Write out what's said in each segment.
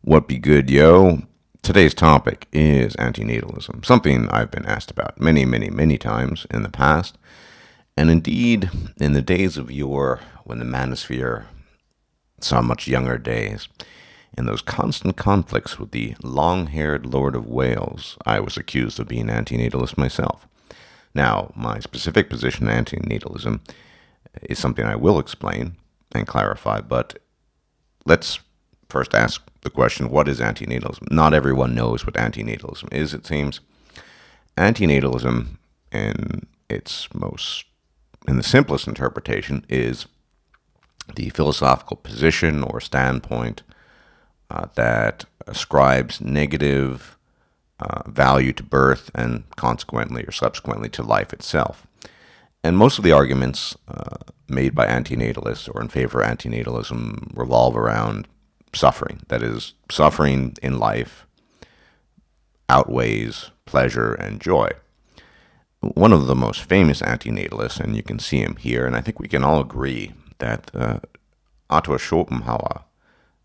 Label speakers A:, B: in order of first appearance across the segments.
A: What be good, yo? Today's topic is antinatalism, something I've been asked about many, many, many times in the past. And indeed, in the days of yore, when the manosphere saw much younger days, in those constant conflicts with the long-haired Lord of Wales, I was accused of being antinatalist myself. Now, my specific position on antinatalism is something I will explain and clarify, but let's first ask the question, what is antinatalism? Not everyone knows what antinatalism is, it seems. Antinatalism, in the simplest interpretation, is the philosophical position or standpoint that ascribes negative value to birth and consequently or subsequently to life itself. And most of the arguments made by antinatalists or in favor of antinatalism revolve around suffering. That is, suffering in life outweighs pleasure and joy. One of the most famous antinatalists, and you can see him here, and I think we can all agree that Otto Schopenhauer,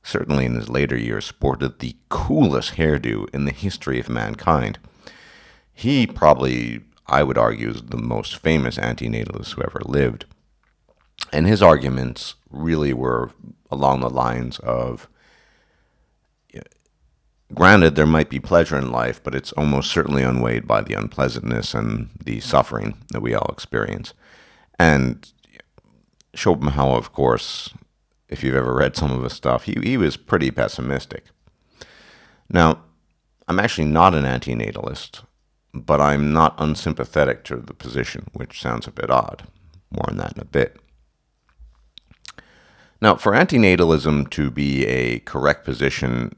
A: certainly in his later years, sported the coolest hairdo in the history of mankind. He probably, I would argue, is the most famous antinatalist who ever lived. And his arguments really were along the lines of, granted, there might be pleasure in life, but it's almost certainly unweighed by the unpleasantness and the suffering that we all experience. And Schopenhauer, of course, if you've ever read some of his stuff, he was pretty pessimistic. Now, I'm actually not an antinatalist, but I'm not unsympathetic to the position, which sounds a bit odd. More on that in a bit. Now, for antinatalism to be a correct position,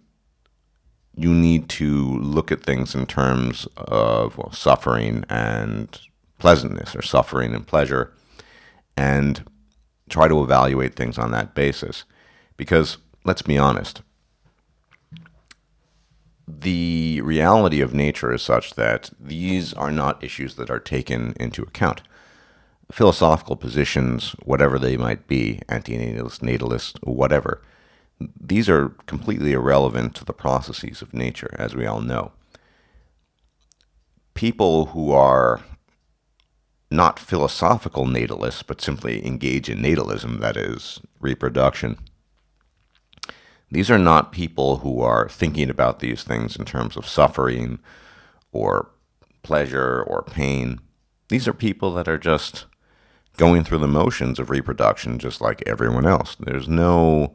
A: you need to look at things in terms of suffering and pleasantness, or suffering and pleasure, and try to evaluate things on that basis. Because, let's be honest, the reality of nature is such that these are not issues that are taken into account. Philosophical positions, whatever they might be, antinatalist, natalist, whatever, these are completely irrelevant to the processes of nature, as we all know. People who are not philosophical natalists, but simply engage in natalism, that is, reproduction, these are not people who are thinking about these things in terms of suffering or pleasure or pain. These are people that are just going through the motions of reproduction just like everyone else. There's no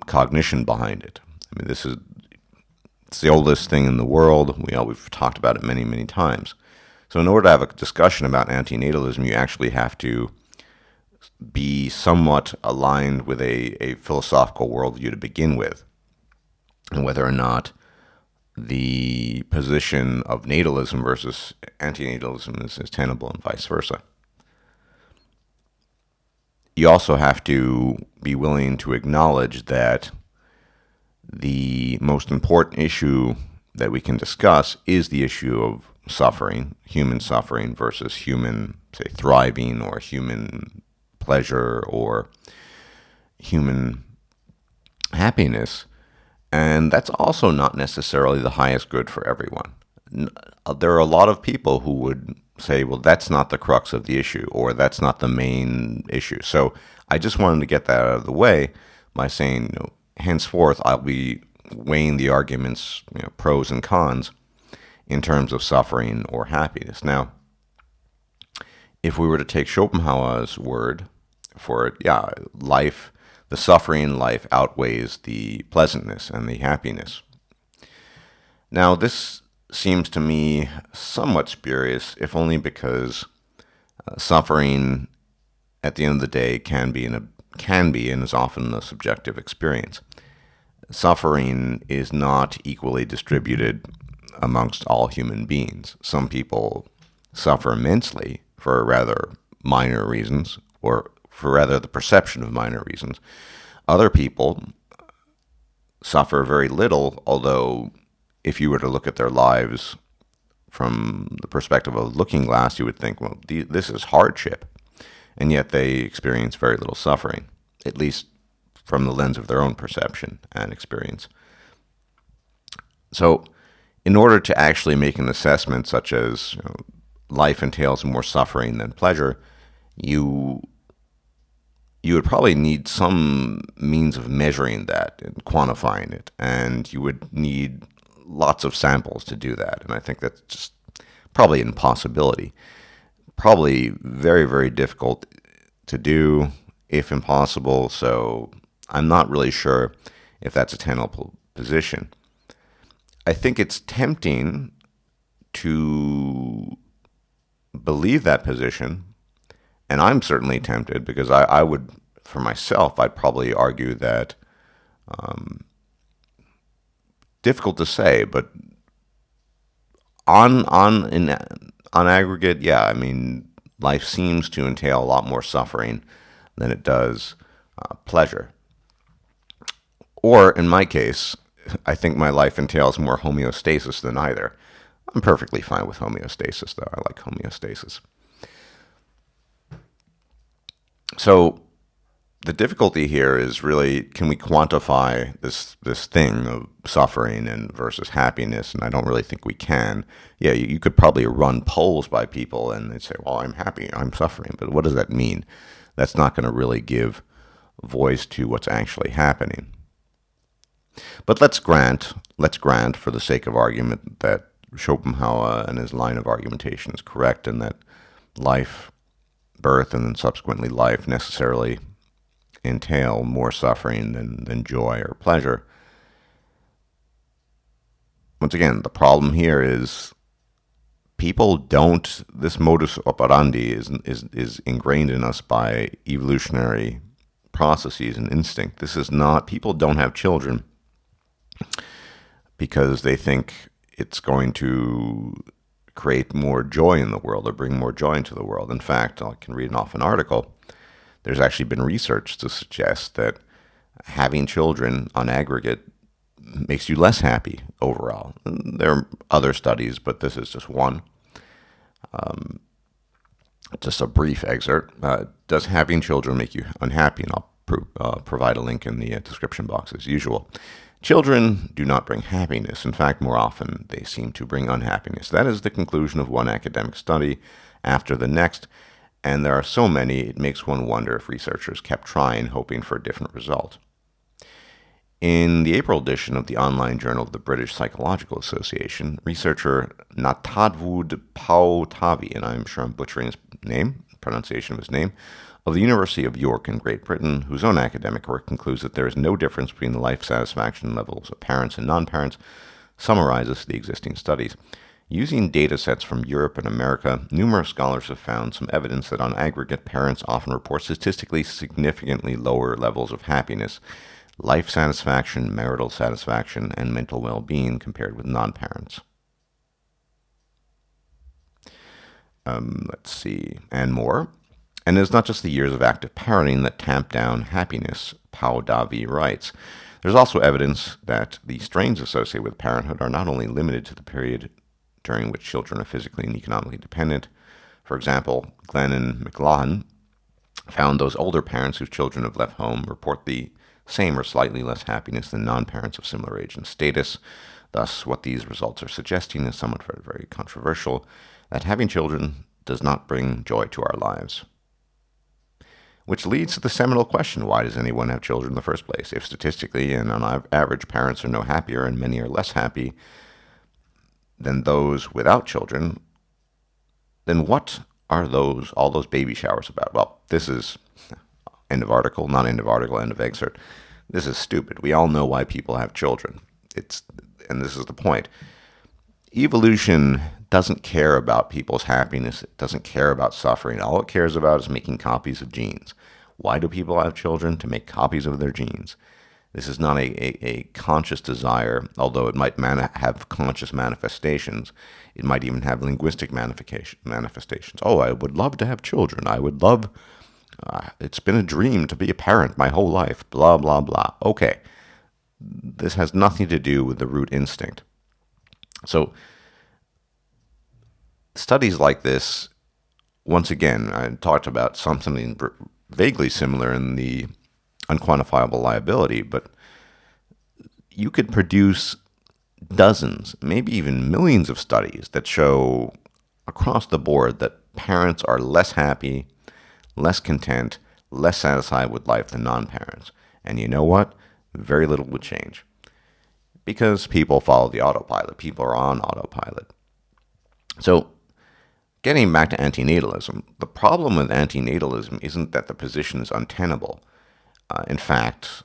A: cognition behind it. I mean, it's the oldest thing in the world. We've talked about it many, many times. So in order to have a discussion about antinatalism, you actually have to be somewhat aligned with a philosophical worldview to begin with, and whether or not the position of natalism versus antinatalism is tenable and vice versa. You also have to be willing to acknowledge that the most important issue that we can discuss is the issue of suffering, human suffering versus human, say, thriving, or human pleasure, or human happiness. And that's also not necessarily the highest good for everyone. There are a lot of people who would say, well, that's not the crux of the issue, or that's not the main issue. So I just wanted to get that out of the way by saying, henceforth, I'll be weighing the arguments, pros and cons, in terms of suffering or happiness. Now, if we were to take Schopenhauer's word for it, life, the suffering in life outweighs the pleasantness and the happiness. Now, this seems to me somewhat spurious, if only because suffering, at the end of the day, can be and is often a subjective experience. Suffering is not equally distributed amongst all human beings. Some people suffer immensely for rather minor reasons, or for rather the perception of minor reasons. Other people suffer very little, although if you were to look at their lives from the perspective of a looking glass, you would think, well, this is hardship. And yet they experience very little suffering, at least from the lens of their own perception and experience. So in order to actually make an assessment such as life entails more suffering than pleasure, you would probably need some means of measuring that and quantifying it, and you would need lots of samples to do that. And I think that's just probably an impossibility. Probably very, very difficult to do, if impossible. So I'm not really sure if that's a tenable position. I think it's tempting to believe that position, and I'm certainly tempted because I would, for myself, I'd probably argue that, difficult to say, but on aggregate, yeah, I mean, life seems to entail a lot more suffering than it does pleasure. Or in my case, I think my life entails more homeostasis than either. I'm perfectly fine with homeostasis, though. I like homeostasis. So the difficulty here is really, can we quantify this thing of suffering and versus happiness? And I don't really think we can. Yeah, you could probably run polls by people and they'd say, well, I'm happy, I'm suffering. But what does that mean? That's not going to really give voice to what's actually happening. But let's grant, for the sake of argument, that Schopenhauer and his line of argumentation is correct, and that life, birth, and then subsequently life necessarily entail more suffering than joy or pleasure. Once again, the problem here is people don't, this modus operandi is ingrained in us by evolutionary processes and instinct. This is not, people don't have children because they think it's going to create more joy in the world or bring more joy into the world. In fact, I can read off an article. There's actually been research to suggest that having children on aggregate makes you less happy overall. There are other studies, but this is just one. Just a brief excerpt. Does having children make you unhappy? And I'll provide a link in the description box as usual. Children do not bring happiness. In fact, more often they seem to bring unhappiness. That is the conclusion of one academic study after the next, and there are so many, it makes one wonder if researchers kept trying, hoping for a different result. In the April edition of the online journal of the British Psychological Association, researcher Natadwood Pautavi, and I'm sure I'm butchering his pronunciation of his name, of the University of York in Great Britain, whose own academic work concludes that there is no difference between the life satisfaction levels of parents and non-parents, summarizes the existing studies. Using data sets from Europe and America, numerous scholars have found some evidence that on aggregate, parents often report statistically significantly lower levels of happiness, life satisfaction, marital satisfaction, and mental well-being compared with non-parents. Let's see, and more. And it's not just the years of active parenting that tamp down happiness, Pautavi writes. There's also evidence that the strains associated with parenthood are not only limited to the period during which children are physically and economically dependent. For example, Glenn and McLaughlin found those older parents whose children have left home report the same or slightly less happiness than non-parents of similar age and status. Thus, what these results are suggesting is somewhat very, very controversial, that having children does not bring joy to our lives. Which leads to the seminal question, why does anyone have children in the first place? If statistically and on average parents are no happier and many are less happy than those without children, then what are all those baby showers about? Well, this is end of article, not end of article, end of excerpt. This is stupid. We all know why people have children. And this is the point. Evolution doesn't care about people's happiness. It doesn't care about suffering. All it cares about is making copies of genes. Why do people have children? To make copies of their genes. This is not a conscious desire, although it might have conscious manifestations. It might even have linguistic manifestations. Oh, I would love to have children. I would love, it's been a dream to be a parent my whole life, blah, blah, blah. Okay, this has nothing to do with the root instinct. So studies like this, once again, I talked about something vaguely similar in the unquantifiable liability, but you could produce dozens, maybe even millions of studies that show across the board that parents are less happy, less content, less satisfied with life than non-parents. And you know what? Very little would change. Because people follow the autopilot. People are on autopilot. So, getting back to antinatalism, the problem with antinatalism isn't that the position is untenable. In fact,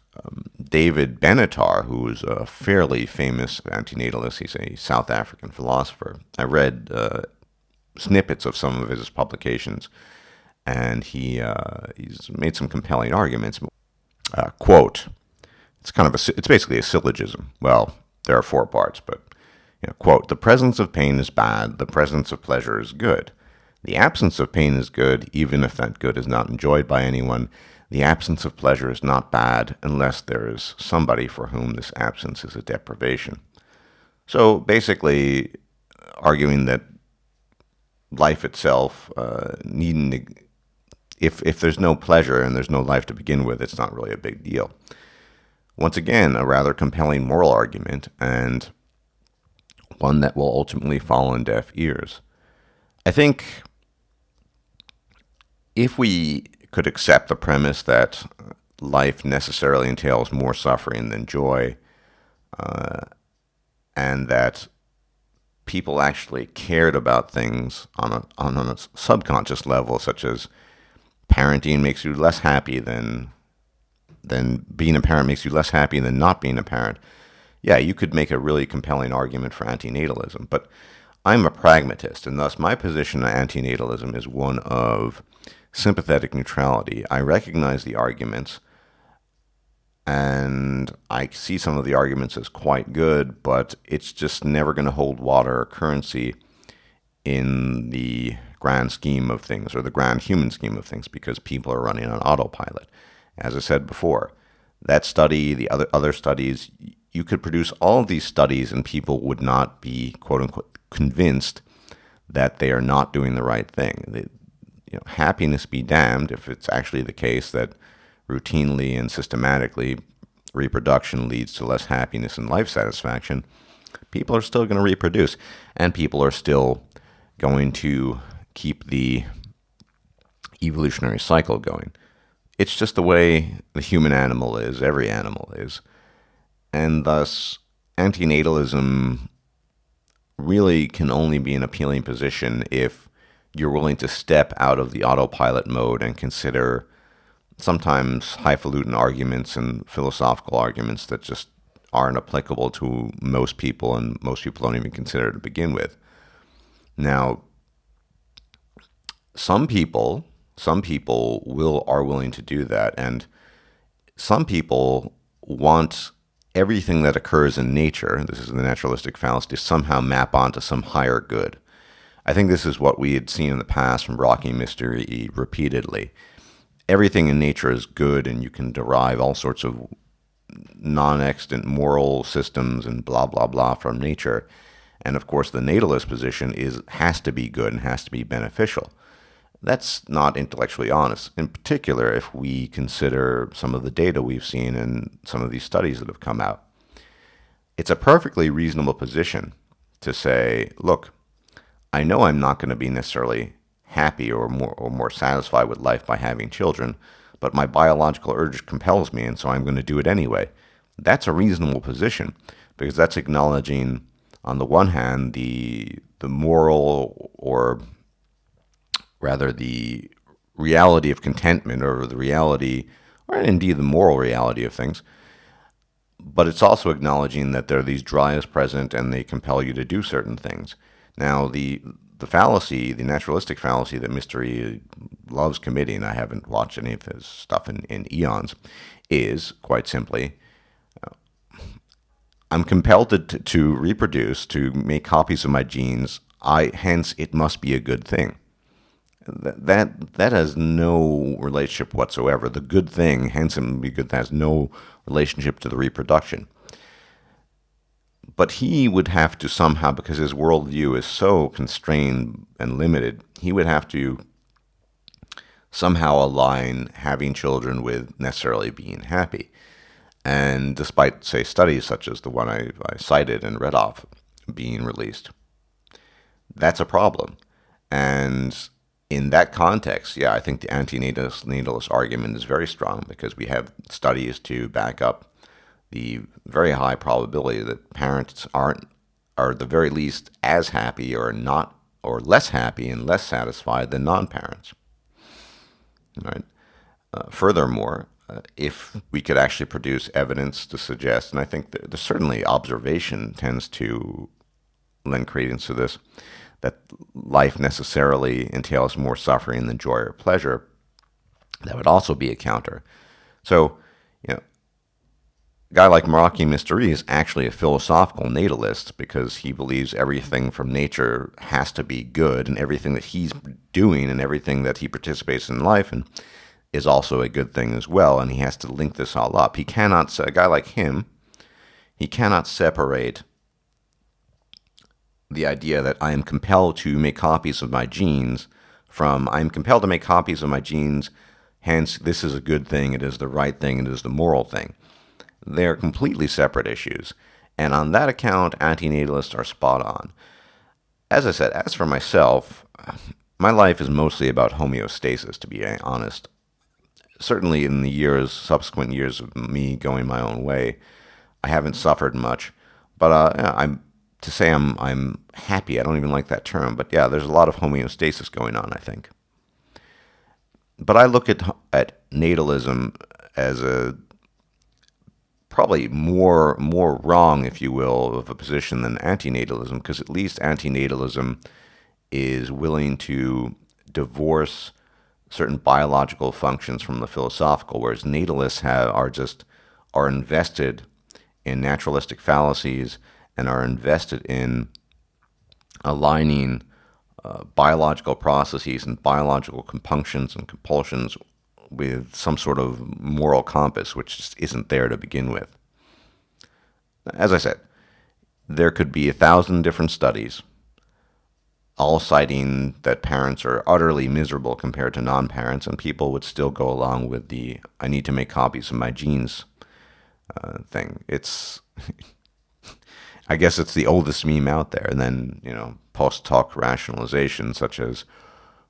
A: David Benatar, who is a fairly famous antinatalist, he's a South African philosopher. I read snippets of some of his publications, and he's made some compelling arguments. Quote, it's basically a syllogism. Well, there are 4 parts, but quote, the presence of pain is bad, the presence of pleasure is good. The absence of pain is good, even if that good is not enjoyed by anyone. The absence of pleasure is not bad unless there is somebody for whom this absence is a deprivation. So basically arguing that life itself if there's no pleasure and there's no life to begin with, it's not really a big deal. Once again, a rather compelling moral argument, and one that will ultimately fall on deaf ears. I think if we could accept the premise that life necessarily entails more suffering than joy, and that people actually cared about things on a subconscious level, such as parenting makes you less happy than being a parent makes you less happy than not being a parent. Yeah, you could make a really compelling argument for antinatalism, but I'm a pragmatist, and thus my position on antinatalism is one of sympathetic neutrality. I recognize the arguments, and I see some of the arguments as quite good, but it's just never going to hold water or currency in the grand scheme of things, or the grand human scheme of things, because people are running on autopilot. As I said before, that study, the other studies, you could produce all of these studies and people would not be, quote unquote, convinced that they are not doing the right thing. Happiness be damned if it's actually the case that routinely and systematically reproduction leads to less happiness and life satisfaction. People are still going to reproduce, and people are still going to keep the evolutionary cycle going. It's just the way the human animal is, every animal is. And thus, antinatalism really can only be an appealing position if you're willing to step out of the autopilot mode and consider sometimes highfalutin arguments and philosophical arguments that just aren't applicable to most people, and most people don't even consider to begin with. Now, some people are willing to do that, and some people want everything that occurs in nature, this is the naturalistic fallacy, to somehow map onto some higher good. I think this is what we had seen in the past from Rocky Mystery repeatedly. Everything in nature is good, and you can derive all sorts of non-extant moral systems and blah, blah, blah from nature. And of course, the natalist position has to be good and has to be beneficial. That's not intellectually honest, in particular if we consider some of the data we've seen in some of these studies that have come out. It's a perfectly reasonable position to say, look, I know I'm not going to be necessarily happy or more satisfied with life by having children, but my biological urge compels me, and so I'm going to do it anyway. That's a reasonable position, because that's acknowledging, on the one hand, the moral, or rather the reality of contentment, or the reality, or indeed the moral reality of things. But it's also acknowledging that there are these drives present and they compel you to do certain things. Now, the fallacy, the naturalistic fallacy that Mystery loves committing, I haven't watched any of his stuff in eons, is quite simply, I'm compelled to reproduce, to make copies of my genes, hence it must be a good thing. That has no relationship whatsoever. The good thing, hence it must be good, has no relationship to the reproduction. But he would have to somehow, because his worldview is so constrained and limited, he would have to somehow align having children with necessarily being happy. And despite, say, studies such as the one I cited and read off being released, that's a problem. And in that context, yeah, I think the anti-natalist argument is very strong because we have studies to back up the very high probability that parents are at the very least as happy or not or less happy and less satisfied than non-parents. Right? Furthermore, if we could actually produce evidence to suggest, and I think that certainly observation tends to lend credence to this, that life necessarily entails more suffering than joy or pleasure, that would also be a counter. So, a guy like Meraki Mystery is actually a philosophical natalist because he believes everything from nature has to be good, and everything that he's doing and everything that he participates in life and is also a good thing as well, and he has to link this all up. A guy like him, he cannot separate the idea that I am compelled to make copies of my genes from I am compelled to make copies of my genes, hence this is a good thing, it is the right thing, it is the moral thing. They're completely separate issues, and on that account, antinatalists are spot on. As I said, as for myself, my life is mostly about homeostasis, to be honest. Certainly in the subsequent years of me going my own way, I haven't suffered much, but to say I'm happy, I don't even like that term, but yeah, there's a lot of homeostasis going on, I think. But I look at natalism as a probably more wrong, if you will, of a position than antinatalism, because at least antinatalism is willing to divorce certain biological functions from the philosophical, whereas natalists are invested in naturalistic fallacies and are invested in aligning biological processes and biological compunctions and compulsions with some sort of moral compass, which just isn't there to begin with. As I said, there could be 1,000 different studies, all citing that parents are utterly miserable compared to non-parents, and people would still go along with the I need to make copies of my genes thing. I guess it's the oldest meme out there. And then, post-hoc rationalization such as,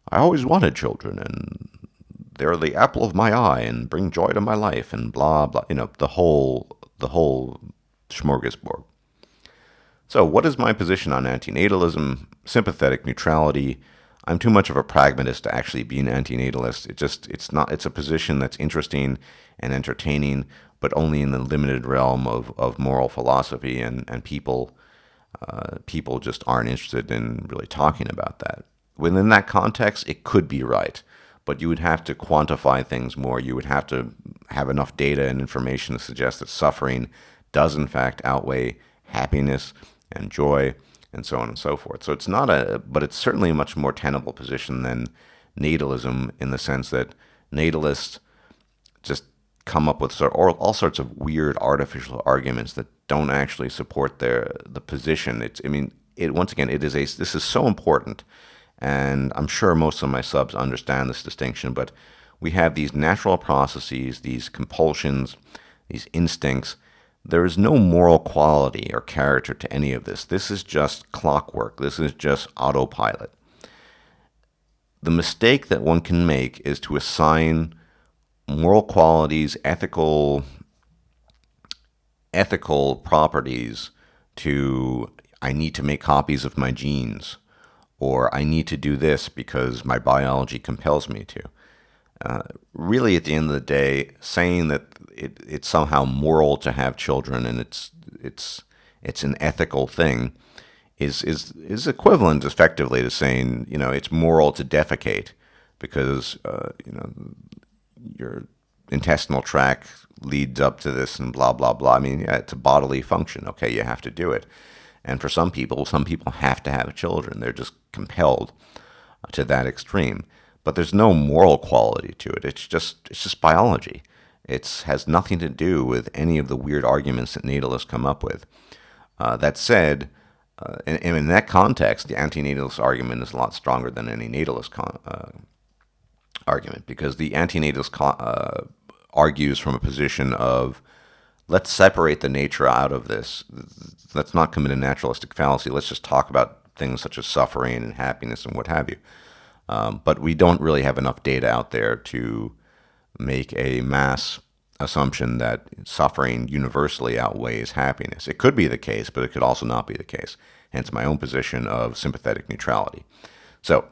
A: I always wanted children, and they're the apple of my eye, and bring joy to my life, and blah, blah, the whole smorgasbord. So what is my position on antinatalism? Sympathetic neutrality. I'm too much of a pragmatist to actually be an antinatalist. It's a position that's interesting and entertaining, but only in the limited realm of moral philosophy, and people just aren't interested in really talking about that. Within that context, it could be right, but you would have to quantify things more. You would have to have enough data and information to suggest that suffering does in fact outweigh happiness and joy, and so on and so forth. So but it's certainly a much more tenable position than natalism, in the sense that natalists just come up with all sorts of weird artificial arguments that don't actually support the position. Once again, this is so important, and I'm sure most of my subs understand this distinction, but we have these natural processes, these compulsions, these instincts. There is no moral quality or character to any of this. This is just clockwork. This is just autopilot. The mistake that one can make is to assign moral qualities, ethical properties to, I need to make copies of my genes, or I need to do this because my biology compels me to. Really, at the end of the day, saying that it's somehow moral to have children and it's an ethical thing is equivalent, effectively, to saying it's moral to defecate because your intestinal tract leads up to this and blah blah blah. It's a bodily function. Okay, you have to do it, and for some people have to have children. They're just compelled to that extreme. But there's no moral quality to it. It's just biology. It has nothing to do with any of the weird arguments that natalists come up with. That said, and in that context, the antinatalist argument is a lot stronger than any natalist argument, because the antinatalist argues from a position of, let's separate the nature out of this. Let's not commit a naturalistic fallacy. Let's just talk about things such as suffering and happiness and what have you. But we don't really have enough data out there to make a mass assumption that suffering universally outweighs happiness. It could be the case, but it could also not be the case. Hence my own position of sympathetic neutrality. So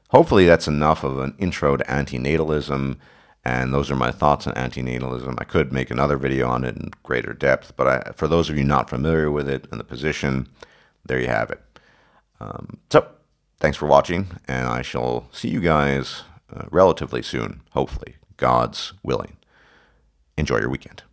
A: hopefully that's enough of an intro to antinatalism, and those are my thoughts on antinatalism. I could make another video on it in greater depth, but for those of you not familiar with it and the position, there you have it. So thanks for watching, and I shall see you guys relatively soon, hopefully, God's willing. Enjoy your weekend.